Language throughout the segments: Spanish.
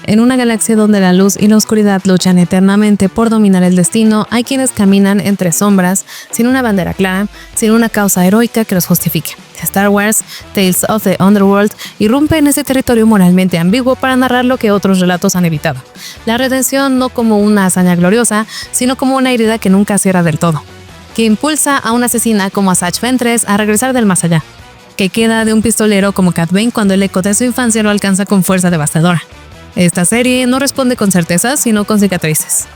En una galaxia donde la luz y la oscuridad luchan eternamente por dominar el destino, hay quienes caminan entre sombras, sin una bandera clara, sin una causa heroica que los justifique. Star Wars, Tales of the Underworld, irrumpe en ese territorio moralmente ambiguo para narrar lo que otros relatos han evitado. La redención no como una hazaña gloriosa, sino como una herida que nunca cierra del todo, que impulsa a una asesina como Asajj Ventress a regresar del más allá, que queda de un pistolero como Cad Bane cuando el eco de su infancia lo alcanza con fuerza devastadora. Esta serie no responde con certezas, sino con cicatrices.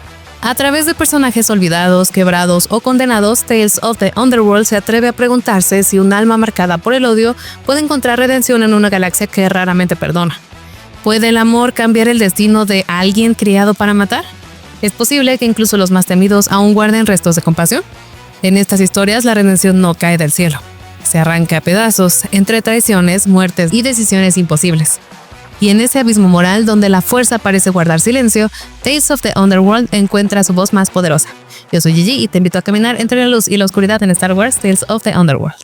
A través de personajes olvidados, quebrados o condenados, Tales of the Underworld se atreve a preguntarse si un alma marcada por el odio puede encontrar redención en una galaxia que raramente perdona. ¿Puede el amor cambiar el destino de alguien criado para matar? ¿Es posible que incluso los más temidos aún guarden restos de compasión? En estas historias la redención no cae del cielo. Se arranca a pedazos entre traiciones, muertes y decisiones imposibles. Y en ese abismo moral donde la fuerza parece guardar silencio, Tales of the Underworld encuentra su voz más poderosa. Yo soy Gigi y te invito a caminar entre la luz y la oscuridad en Star Wars Tales of the Underworld.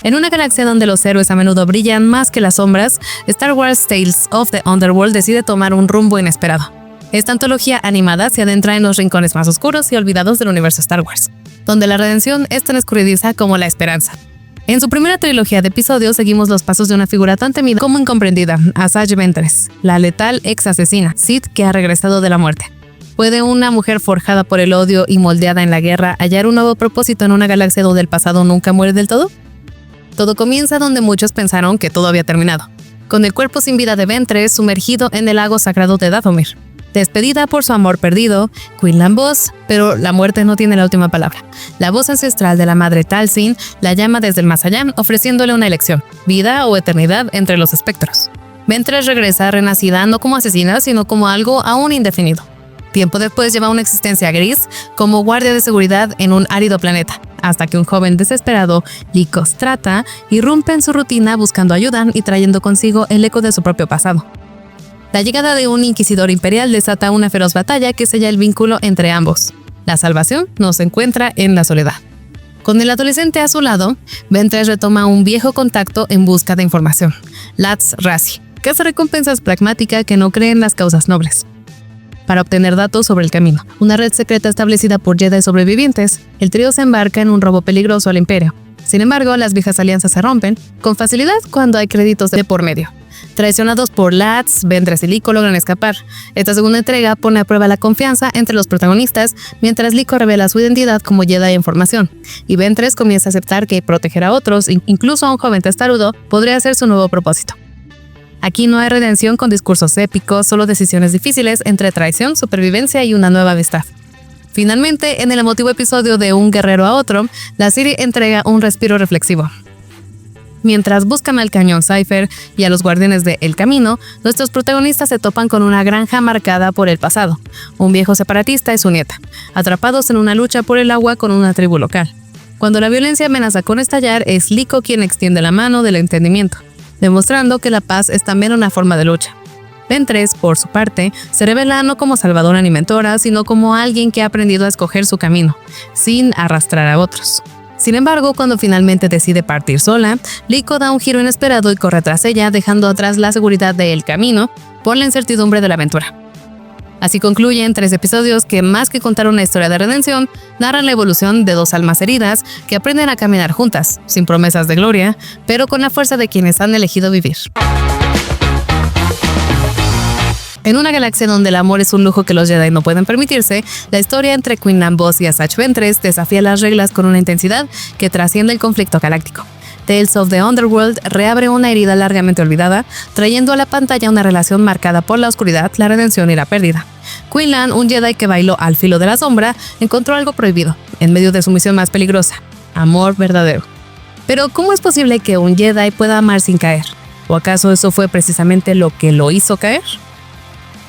En una galaxia donde los héroes a menudo brillan más que las sombras, Star Wars Tales of the Underworld decide tomar un rumbo inesperado. Esta antología animada se adentra en los rincones más oscuros y olvidados del universo Star Wars, donde la redención es tan escurridiza como la esperanza. En su primera trilogía de episodios seguimos los pasos de una figura tan temida como incomprendida, Asajj Ventress, la letal ex asesina, Sith que ha regresado de la muerte. ¿Puede una mujer forjada por el odio y moldeada en la guerra hallar un nuevo propósito en una galaxia donde el pasado nunca muere del todo? Todo comienza donde muchos pensaron que todo había terminado, con el cuerpo sin vida de Ventress sumergido en el lago sagrado de Dathomir. Despedida por su amor perdido, Quinlan Vos, pero la muerte no tiene la última palabra. La voz ancestral de la madre Talzin la llama desde el más allá, ofreciéndole una elección, vida o eternidad entre los espectros. Ventress regresa renacida no como asesina, sino como algo aún indefinido. Tiempo después lleva una existencia gris como guardia de seguridad en un árido planeta, hasta que un joven desesperado, Lycostrata, irrumpe en su rutina buscando ayuda y trayendo consigo el eco de su propio pasado. La llegada de un inquisidor imperial desata una feroz batalla que sella el vínculo entre ambos. La salvación no se encuentra en la soledad. Con el adolescente a su lado, Ventress retoma un viejo contacto en busca de información, Latts Razzi, cazarrecompensas pragmática que no cree en las causas nobles. Para obtener datos sobre el camino, una red secreta establecida por Jedi sobrevivientes, el trío se embarca en un robo peligroso al Imperio. Sin embargo, las viejas alianzas se rompen con facilidad cuando hay créditos de por medio. Traicionados por Latts, Ventress y Lyco logran escapar. Esta segunda entrega pone a prueba la confianza entre los protagonistas, mientras Lyco revela su identidad como Jedi en formación, y Ventress comienza a aceptar que proteger a otros, incluso a un joven testarudo, podría ser su nuevo propósito. Aquí no hay redención con discursos épicos, solo decisiones difíciles entre traición, supervivencia y una nueva amistad. Finalmente, en el emotivo episodio de Un guerrero a otro, la serie entrega un respiro reflexivo. Mientras buscan al cañón Cypher y a los guardianes de El Camino, nuestros protagonistas se topan con una granja marcada por el pasado, un viejo separatista y su nieta, atrapados en una lucha por el agua con una tribu local. Cuando la violencia amenaza con estallar, es Lyco quien extiende la mano del entendimiento, demostrando que la paz es también una forma de lucha. Ventress, por su parte, se revela no como salvadora ni mentora, sino como alguien que ha aprendido a escoger su camino, sin arrastrar a otros. Sin embargo, cuando finalmente decide partir sola, Lyco da un giro inesperado y corre tras ella, dejando atrás la seguridad de El Camino por la incertidumbre de la aventura. Así concluyen 3 episodios que, más que contar una historia de redención, narran la evolución de 2 almas heridas que aprenden a caminar juntas, sin promesas de gloria, pero con la fuerza de quienes han elegido vivir. En una galaxia donde el amor es un lujo que los Jedi no pueden permitirse, la historia entre Quinlan Vos y Asajj Ventress desafía las reglas con una intensidad que trasciende el conflicto galáctico. Tales of the Underworld reabre una herida largamente olvidada, trayendo a la pantalla una relación marcada por la oscuridad, la redención y la pérdida. Quinlan, un Jedi que bailó al filo de la sombra, encontró algo prohibido, en medio de su misión más peligrosa: amor verdadero. Pero, ¿cómo es posible que un Jedi pueda amar sin caer? ¿O acaso eso fue precisamente lo que lo hizo caer?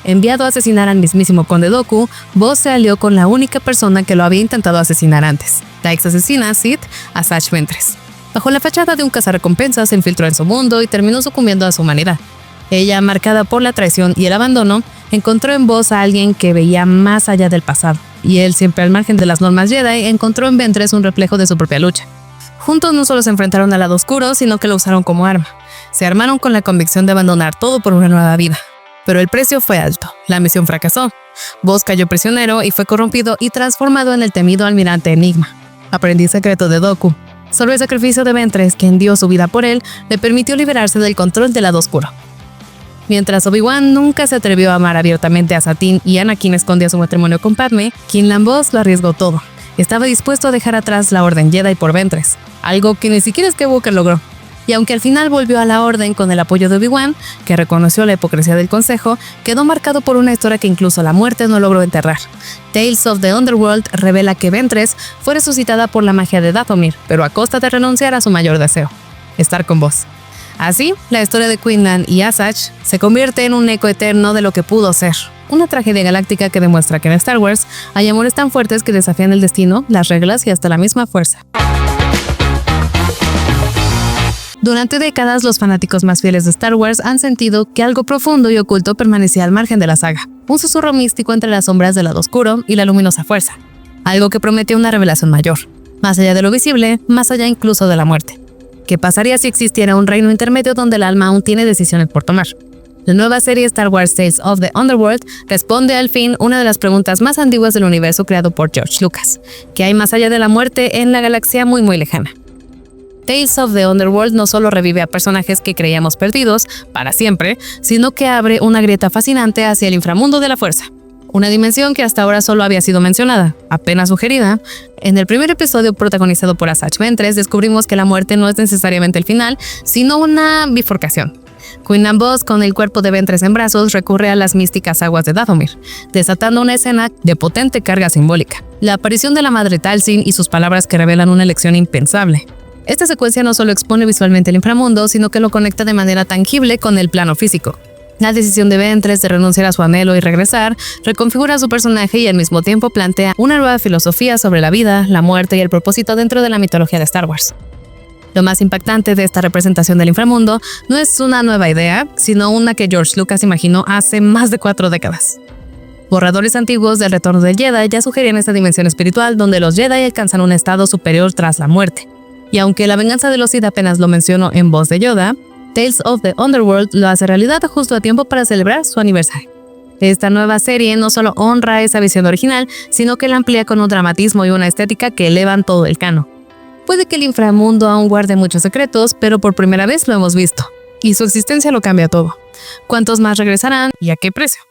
Enviado a asesinar al mismísimo Conde Dooku, Vos se alió con la única persona que lo había intentado asesinar antes, la ex asesina Sith, Asajj Ventress. Bajo la fachada de un cazarrecompensas, se infiltró en su mundo y terminó sucumbiendo a su humanidad. Ella, marcada por la traición y el abandono, encontró en Vos a alguien que veía más allá del pasado, y él, siempre al margen de las normas Jedi, encontró en Ventress un reflejo de su propia lucha. Juntos no solo se enfrentaron al lado oscuro, sino que lo usaron como arma. Se armaron con la convicción de abandonar todo por una nueva vida. Pero el precio fue alto. La misión fracasó. Boss cayó prisionero y fue corrompido y transformado en el temido almirante Enigma, aprendiz secreto de Dooku. Solo el sacrificio de Ventress, quien dio su vida por él, le permitió liberarse del control del lado oscuro. Mientras Obi-Wan nunca se atrevió a amar abiertamente a Satine y Anakin escondía su matrimonio con Padme, Quinlan Vos lo arriesgó todo. Estaba dispuesto a dejar atrás la Orden Jedi por Ventress, algo que ni siquiera Skywalker logró. Y aunque al final volvió a la Orden con el apoyo de Obi-Wan, que reconoció la hipocresía del Consejo, quedó marcado por una historia que incluso la muerte no logró enterrar. Tales of the Underworld revela que Ventress fue resucitada por la magia de Dathomir, pero a costa de renunciar a su mayor deseo, estar con vos. Así, la historia de Quinlan y Asajj se convierte en un eco eterno de lo que pudo ser. Una tragedia galáctica que demuestra que en Star Wars hay amores tan fuertes que desafían el destino, las reglas y hasta la misma fuerza. Durante décadas, los fanáticos más fieles de Star Wars han sentido que algo profundo y oculto permanecía al margen de la saga. Un susurro místico entre las sombras del lado oscuro y la luminosa fuerza. Algo que prometía una revelación mayor. Más allá de lo visible, más allá incluso de la muerte. ¿Qué pasaría si existiera un reino intermedio donde el alma aún tiene decisiones por tomar? La nueva serie Star Wars Tales of the Underworld responde al fin una de las preguntas más antiguas del universo creado por George Lucas. ¿Qué hay más allá de la muerte en la galaxia muy lejana? Tales of the Underworld no solo revive a personajes que creíamos perdidos para siempre, sino que abre una grieta fascinante hacia el inframundo de la fuerza. Una dimensión que hasta ahora solo había sido mencionada, apenas sugerida. En el primer episodio protagonizado por Asajj Ventress descubrimos que la muerte no es necesariamente el final, sino una bifurcación. Quinlan Vos, con el cuerpo de Ventress en brazos, recurre a las místicas aguas de Dathomir, desatando una escena de potente carga simbólica. La aparición de la madre Talzin y sus palabras que revelan una lección impensable. Esta secuencia no solo expone visualmente el inframundo, sino que lo conecta de manera tangible con el plano físico. La decisión de Ventress de renunciar a su anhelo y regresar reconfigura a su personaje y al mismo tiempo plantea una nueva filosofía sobre la vida, la muerte y el propósito dentro de la mitología de Star Wars. Lo más impactante de esta representación del inframundo no es una nueva idea, sino una que George Lucas imaginó hace más de 4 décadas. Borradores antiguos del Retorno del Jedi ya sugerían esta dimensión espiritual donde los Jedi alcanzan un estado superior tras la muerte. Y aunque La venganza de los Sith apenas lo mencionó en voz de Yoda, Tales of the Underworld lo hace realidad justo a tiempo para celebrar su aniversario. Esta nueva serie no solo honra esa visión original, sino que la amplía con un dramatismo y una estética que elevan todo el canon. Puede que el inframundo aún guarde muchos secretos, pero por primera vez lo hemos visto. Y su existencia lo cambia todo. ¿Cuántos más regresarán y a qué precio?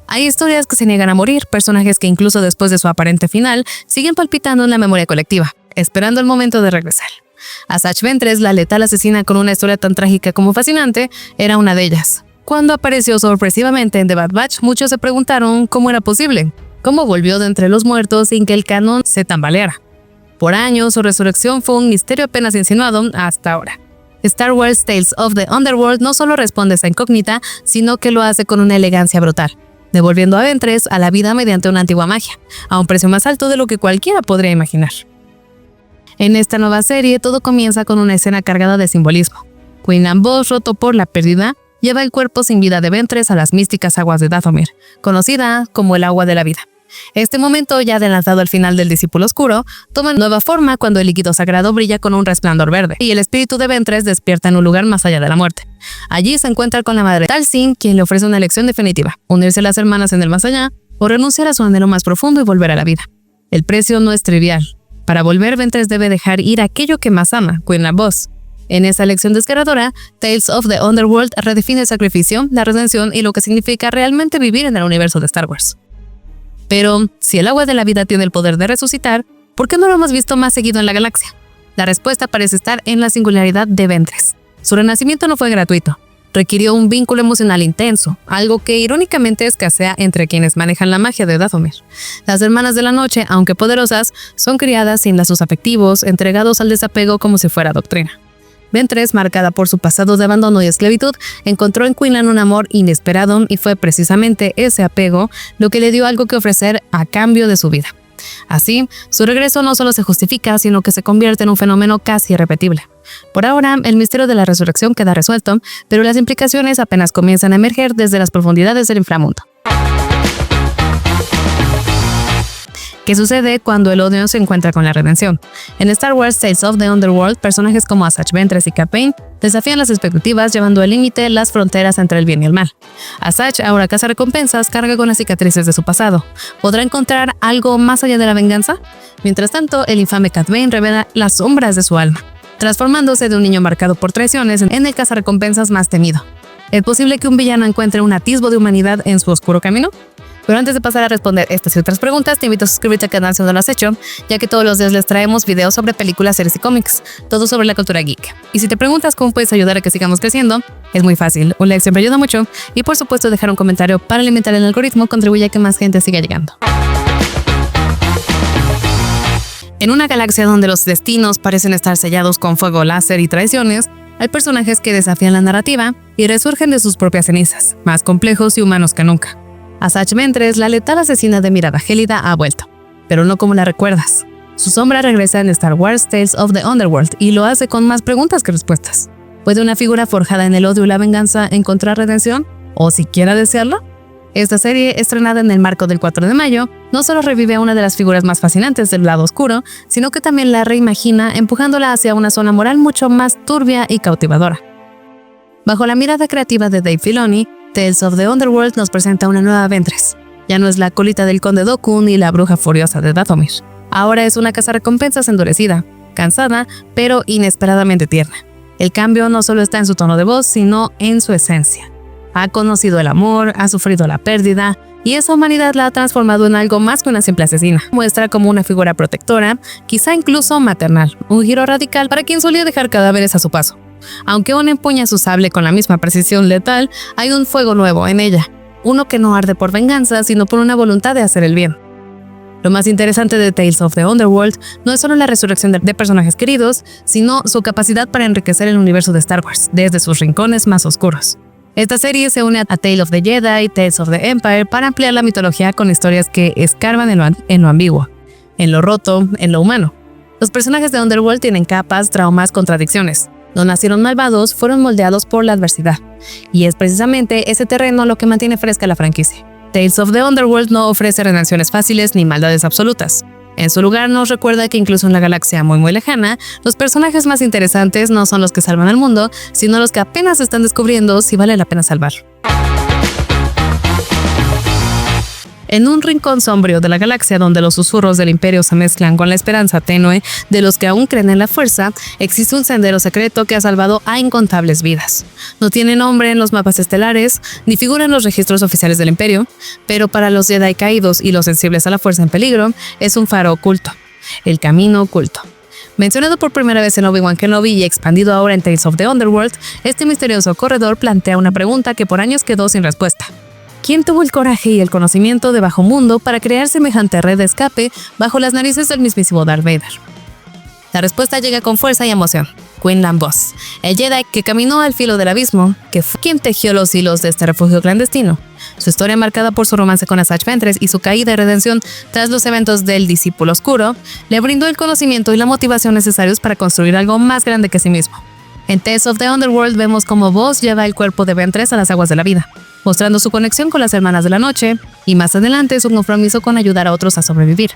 Hay historias que se niegan a morir, personajes que incluso después de su aparente final siguen palpitando en la memoria colectiva, esperando el momento de regresar. Asajj Ventress, la letal asesina con una historia tan trágica como fascinante, era una de ellas. Cuando apareció sorpresivamente en The Bad Batch, muchos se preguntaron cómo era posible, cómo volvió de entre los muertos sin que el canon se tambaleara. Por años, su resurrección fue un misterio apenas insinuado hasta ahora. Star Wars Tales of the Underworld no solo responde a esa incógnita, sino que lo hace con una elegancia brutal, devolviendo a Ventress a la vida mediante una antigua magia, a un precio más alto de lo que cualquiera podría imaginar. En esta nueva serie, todo comienza con una escena cargada de simbolismo. Quinlan Vos, roto por la pérdida, lleva el cuerpo sin vida de Ventress a las místicas aguas de Dathomir, conocida como el agua de la vida. Este momento, ya adelantado al final del Discípulo Oscuro, toma nueva forma cuando el líquido sagrado brilla con un resplandor verde, y el espíritu de Ventress despierta en un lugar más allá de la muerte. Allí se encuentra con la madre Talzin, quien le ofrece una elección definitiva: unirse a las hermanas en el más allá, o renunciar a su anhelo más profundo y volver a la vida. El precio no es trivial. Para volver, Ventress debe dejar ir aquello que más ama, Quinlan Vos. En esa elección desgarradora, Tales of the Underworld redefine el sacrificio, la redención y lo que significa realmente vivir en el universo de Star Wars. Pero, si el agua de la vida tiene el poder de resucitar, ¿por qué no lo hemos visto más seguido en la galaxia? La respuesta parece estar en la singularidad de Ventress. Su renacimiento no fue gratuito. Requirió un vínculo emocional intenso, algo que irónicamente escasea entre quienes manejan la magia de Dathomir. Las hermanas de la noche, aunque poderosas, son criadas sin lazos afectivos, entregados al desapego como si fuera doctrina. Ventress, marcada por su pasado de abandono y esclavitud, encontró en Quinlan un amor inesperado y fue precisamente ese apego lo que le dio algo que ofrecer a cambio de su vida. Así, su regreso no solo se justifica, sino que se convierte en un fenómeno casi irrepetible. Por ahora, el misterio de la resurrección queda resuelto, pero las implicaciones apenas comienzan a emerger desde las profundidades del inframundo. ¿Qué sucede cuando el odio se encuentra con la redención? En Star Wars Tales of the Underworld, personajes como Asajj Ventress y Cad Bane desafían las expectativas llevando al límite las fronteras entre el bien y el mal. Asajj, ahora cazarrecompensas, carga con las cicatrices de su pasado. ¿Podrá encontrar algo más allá de la venganza? Mientras tanto, el infame Cad Bane revela las sombras de su alma, transformándose de un niño marcado por traiciones en el cazarrecompensas más temido. ¿Es posible que un villano encuentre un atisbo de humanidad en su oscuro camino? Pero antes de pasar a responder estas y otras preguntas, te invito a suscribirte al canal si no lo has hecho, ya que todos los días les traemos videos sobre películas, series y cómics, todo sobre la cultura geek. Y si te preguntas cómo puedes ayudar a que sigamos creciendo, es muy fácil, un like siempre ayuda mucho, y por supuesto dejar un comentario para alimentar el algoritmo contribuye a que más gente siga llegando. En una galaxia donde los destinos parecen estar sellados con fuego láser y traiciones, hay personajes que desafían la narrativa y resurgen de sus propias cenizas, más complejos y humanos que nunca. Asajj Ventress, la letal asesina de mirada gélida, ha vuelto, pero no como la recuerdas. Su sombra regresa en Star Wars Tales of the Underworld y lo hace con más preguntas que respuestas. ¿Puede una figura forjada en el odio y la venganza encontrar redención? ¿O siquiera desearlo? Esta serie, estrenada en el marco del 4 de mayo, no solo revive a una de las figuras más fascinantes del lado oscuro, sino que también la reimagina, empujándola hacia una zona moral mucho más turbia y cautivadora. Bajo la mirada creativa de Dave Filoni, Tales of the Underworld nos presenta una nueva Ventress. Ya no es la colita del Conde Dooku ni la bruja furiosa de Dathomir. Ahora es una cazarrecompensas endurecida, cansada, pero inesperadamente tierna. El cambio no solo está en su tono de voz, sino en su esencia. Ha conocido el amor, ha sufrido la pérdida, y esa humanidad la ha transformado en algo más que una simple asesina. Muestra como una figura protectora, quizá incluso maternal, un giro radical para quien solía dejar cadáveres a su paso. Aunque aún empuña su sable con la misma precisión letal, hay un fuego nuevo en ella, uno que no arde por venganza, sino por una voluntad de hacer el bien. Lo más interesante de Tales of the Underworld no es solo la resurrección de personajes queridos, sino su capacidad para enriquecer el universo de Star Wars, desde sus rincones más oscuros. Esta serie se une a Tales of the Jedi y Tales of the Empire para ampliar la mitología con historias que escarban en lo ambiguo, en lo roto, en lo humano. Los personajes de Underworld tienen capas, traumas, contradicciones. No nacieron malvados, fueron moldeados por la adversidad. Y es precisamente ese terreno lo que mantiene fresca la franquicia. Tales of the Underworld no ofrece redenciones fáciles ni maldades absolutas. En su lugar nos recuerda que incluso en la galaxia muy lejana, los personajes más interesantes no son los que salvan al mundo, sino los que apenas están descubriendo si vale la pena salvar. En un rincón sombrío de la galaxia donde los susurros del imperio se mezclan con la esperanza tenue de los que aún creen en la fuerza, existe un sendero secreto que ha salvado a incontables vidas. No tiene nombre en los mapas estelares, ni figura en los registros oficiales del imperio, pero para los Jedi caídos y los sensibles a la fuerza en peligro, es un faro oculto, el camino oculto. Mencionado por primera vez en Obi-Wan Kenobi y expandido ahora en Tales of the Underworld, este misterioso corredor plantea una pregunta que por años quedó sin respuesta. ¿Quién tuvo el coraje y el conocimiento de Bajo Mundo para crear semejante red de escape bajo las narices del mismísimo Darth Vader? La respuesta llega con fuerza y emoción. Quinlan Vos, el Jedi que caminó al filo del abismo, que fue quien tejió los hilos de este refugio clandestino. Su historia, marcada por su romance con Asajj Ventress y su caída y redención tras los eventos del Discípulo Oscuro, le brindó el conocimiento y la motivación necesarios para construir algo más grande que sí mismo. En Tales of the Underworld vemos cómo Vos lleva el cuerpo de Ventress a las aguas de la vida, mostrando su conexión con las Hermanas de la Noche y más adelante su compromiso con ayudar a otros a sobrevivir.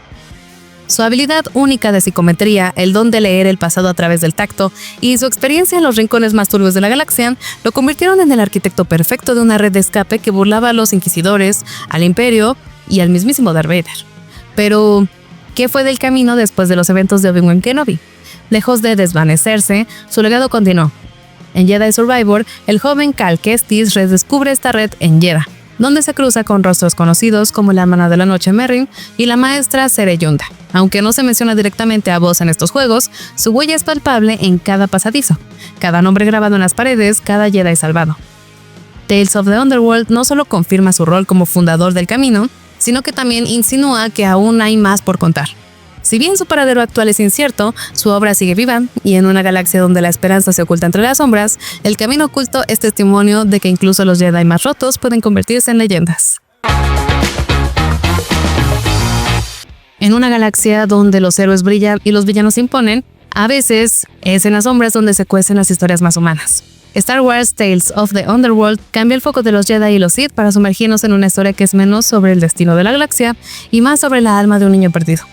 Su habilidad única de psicometría, el don de leer el pasado a través del tacto y su experiencia en los rincones más turbios de la galaxia lo convirtieron en el arquitecto perfecto de una red de escape que burlaba a los inquisidores, al Imperio y al mismísimo Darth Vader. Pero, ¿qué fue del camino después de los eventos de Obi-Wan Kenobi? Lejos de desvanecerse, su legado continuó. En Jedi Survivor, el joven Cal Kestis redescubre esta red en Jedha, donde se cruza con rostros conocidos como la Hermana de la Noche Merrin y la Maestra Cere Yunda. Aunque no se menciona directamente a Vos en estos juegos, su huella es palpable en cada pasadizo, cada nombre grabado en las paredes, cada Jedi salvado. Tales of the Underworld no solo confirma su rol como fundador del camino, sino que también insinúa que aún hay más por contar. Si bien su paradero actual es incierto, su obra sigue viva, y en una galaxia donde la esperanza se oculta entre las sombras, el camino oculto es testimonio de que incluso los Jedi más rotos pueden convertirse en leyendas. En una galaxia donde los héroes brillan y los villanos se imponen, a veces es en las sombras donde se cuecen las historias más humanas. Star Wars Tales of the Underworld cambia el foco de los Jedi y los Sith para sumergirnos en una historia que es menos sobre el destino de la galaxia y más sobre la alma de un niño perdido.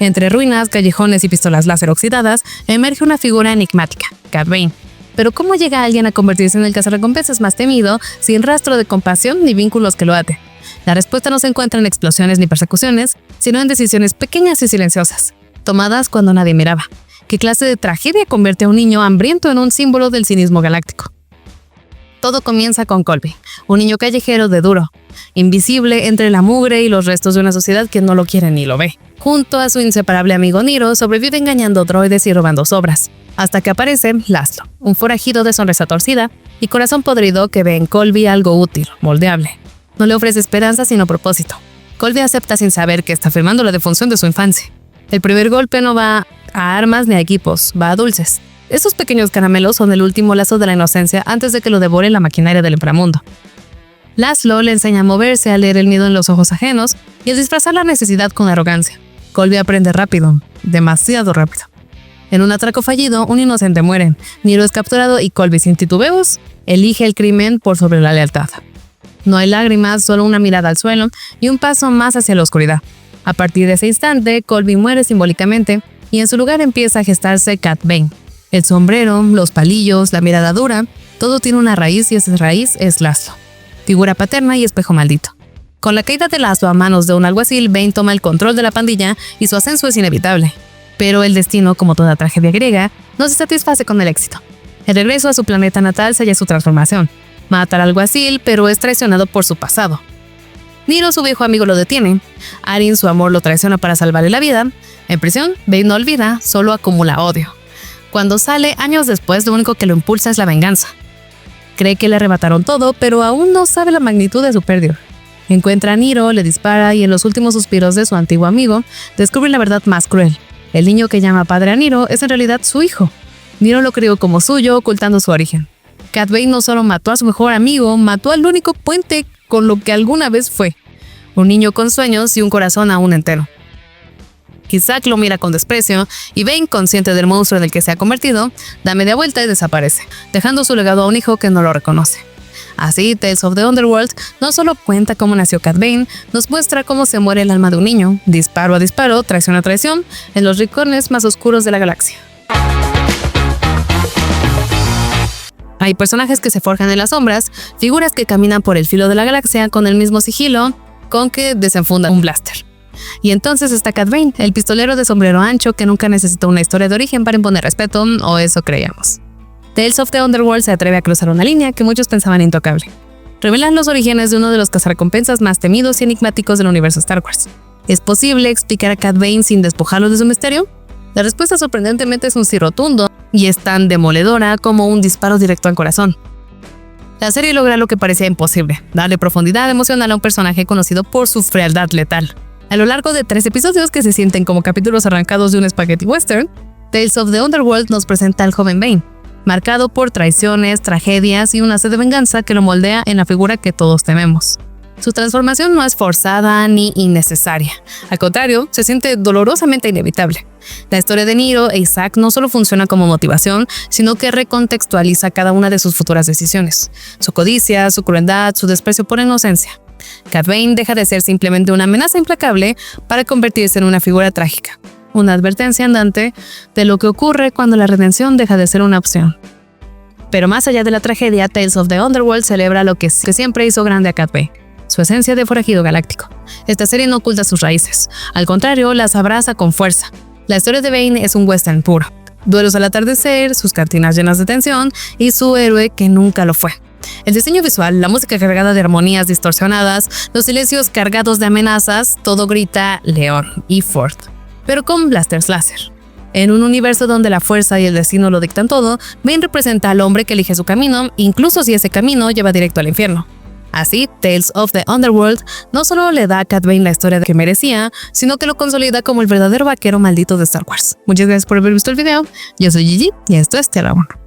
Entre ruinas, callejones y pistolas láser oxidadas, emerge una figura enigmática, Cad Bane. Pero ¿cómo llega alguien a convertirse en el cazarrecompensas más temido sin rastro de compasión ni vínculos que lo aten? La respuesta no se encuentra en explosiones ni persecuciones, sino en decisiones pequeñas y silenciosas, tomadas cuando nadie miraba. ¿Qué clase de tragedia convierte a un niño hambriento en un símbolo del cinismo galáctico? Todo comienza con Colby, un niño callejero de duro, invisible entre la mugre y los restos de una sociedad que no lo quiere ni lo ve. Junto a su inseparable amigo Niro, sobrevive engañando droides y robando sobras, hasta que aparece Laszlo, un forajido de sonrisa torcida y corazón podrido que ve en Colby algo útil, moldeable. No le ofrece esperanza sino propósito. Colby acepta sin saber que está firmando la defunción de su infancia. El primer golpe no va a armas ni a equipos, va a dulces. Estos pequeños caramelos son el último lazo de la inocencia antes de que lo devore la maquinaria del inframundo. Laszlo le enseña a moverse, a leer el miedo en los ojos ajenos y a disfrazar la necesidad con arrogancia. Colby aprende rápido, demasiado rápido. En un atraco fallido, un inocente muere, Niro es capturado y Colby, sin titubeos, elige el crimen por sobre la lealtad. No hay lágrimas, solo una mirada al suelo y un paso más hacia la oscuridad. A partir de ese instante, Colby muere simbólicamente y en su lugar empieza a gestarse Cad Bane. El sombrero, los palillos, la mirada dura, todo tiene una raíz y esa raíz es Laszlo, figura paterna y espejo maldito. Con la caída de Laszlo a manos de un alguacil, Bane toma el control de la pandilla y su ascenso es inevitable. Pero el destino, como toda tragedia griega, no se satisface con el éxito. El regreso a su planeta natal sella su transformación. Mata al alguacil, pero es traicionado por su pasado. Niro, su viejo amigo, lo detiene. Arin, su amor, lo traiciona para salvarle la vida. En prisión, Bane no olvida, solo acumula odio. Cuando sale, años después, lo único que lo impulsa es la venganza. Cree que le arrebataron todo, pero aún no sabe la magnitud de su pérdida. Encuentra a Niro, le dispara y en los últimos suspiros de su antiguo amigo, descubre la verdad más cruel. El niño que llama padre a Niro es en realidad su hijo. Niro lo crió como suyo, ocultando su origen. Cad Bane no solo mató a su mejor amigo, mató al único puente con lo que alguna vez fue. Un niño con sueños y un corazón aún entero. Isaac lo mira con desprecio y Bane, consciente del monstruo en el que se ha convertido, da media vuelta y desaparece, dejando su legado a un hijo que no lo reconoce. Así, Tales of the Underworld no solo cuenta cómo nació Cad Bane, nos muestra cómo se muere el alma de un niño, disparo a disparo, traición a traición, en los rincones más oscuros de la galaxia. Hay personajes que se forjan en las sombras, figuras que caminan por el filo de la galaxia con el mismo sigilo con que desenfundan un blaster. Y entonces está Cad Bane, el pistolero de sombrero ancho que nunca necesitó una historia de origen para imponer respeto, o eso creíamos. Tales of the Underworld se atreve a cruzar una línea que muchos pensaban intocable. Revelan los orígenes de uno de los cazarrecompensas más temidos y enigmáticos del universo Star Wars. ¿Es posible explicar a Cad Bane sin despojarlo de su misterio? La respuesta sorprendentemente es un sí rotundo, y es tan demoledora como un disparo directo al corazón. La serie logra lo que parecía imposible, darle profundidad emocional a un personaje conocido por su frialdad letal. A lo largo de 3 episodios que se sienten como capítulos arrancados de un spaghetti western, Tales of the Underworld nos presenta al joven Bane, marcado por traiciones, tragedias y una sed de venganza que lo moldea en la figura que todos tememos. Su transformación no es forzada ni innecesaria. Al contrario, se siente dolorosamente inevitable. La historia de Niro e Isaac no solo funciona como motivación, sino que recontextualiza cada una de sus futuras decisiones. Su codicia, su crueldad, su desprecio por inocencia. Cad Bane deja de ser simplemente una amenaza implacable para convertirse en una figura trágica. Una advertencia andante de lo que ocurre cuando la redención deja de ser una opción. Pero más allá de la tragedia, Tales of the Underworld celebra lo que siempre hizo grande a Cad Bane, su esencia de forajido galáctico. Esta serie no oculta sus raíces, al contrario, las abraza con fuerza. La historia de Bane es un western puro. Duelos al atardecer, sus cantinas llenas de tensión y su héroe que nunca lo fue. El diseño visual, la música cargada de armonías distorsionadas, los silencios cargados de amenazas, todo grita León y Ford, pero con blasters láser. En un universo donde la fuerza y el destino lo dictan todo, Bane representa al hombre que elige su camino, incluso si ese camino lleva directo al infierno. Así, Tales of the Underworld no solo le da a Cad Bane la historia que merecía, sino que lo consolida como el verdadero vaquero maldito de Star Wars. Muchas gracias por haber visto el video, yo soy Gigi y esto es Tierra 1.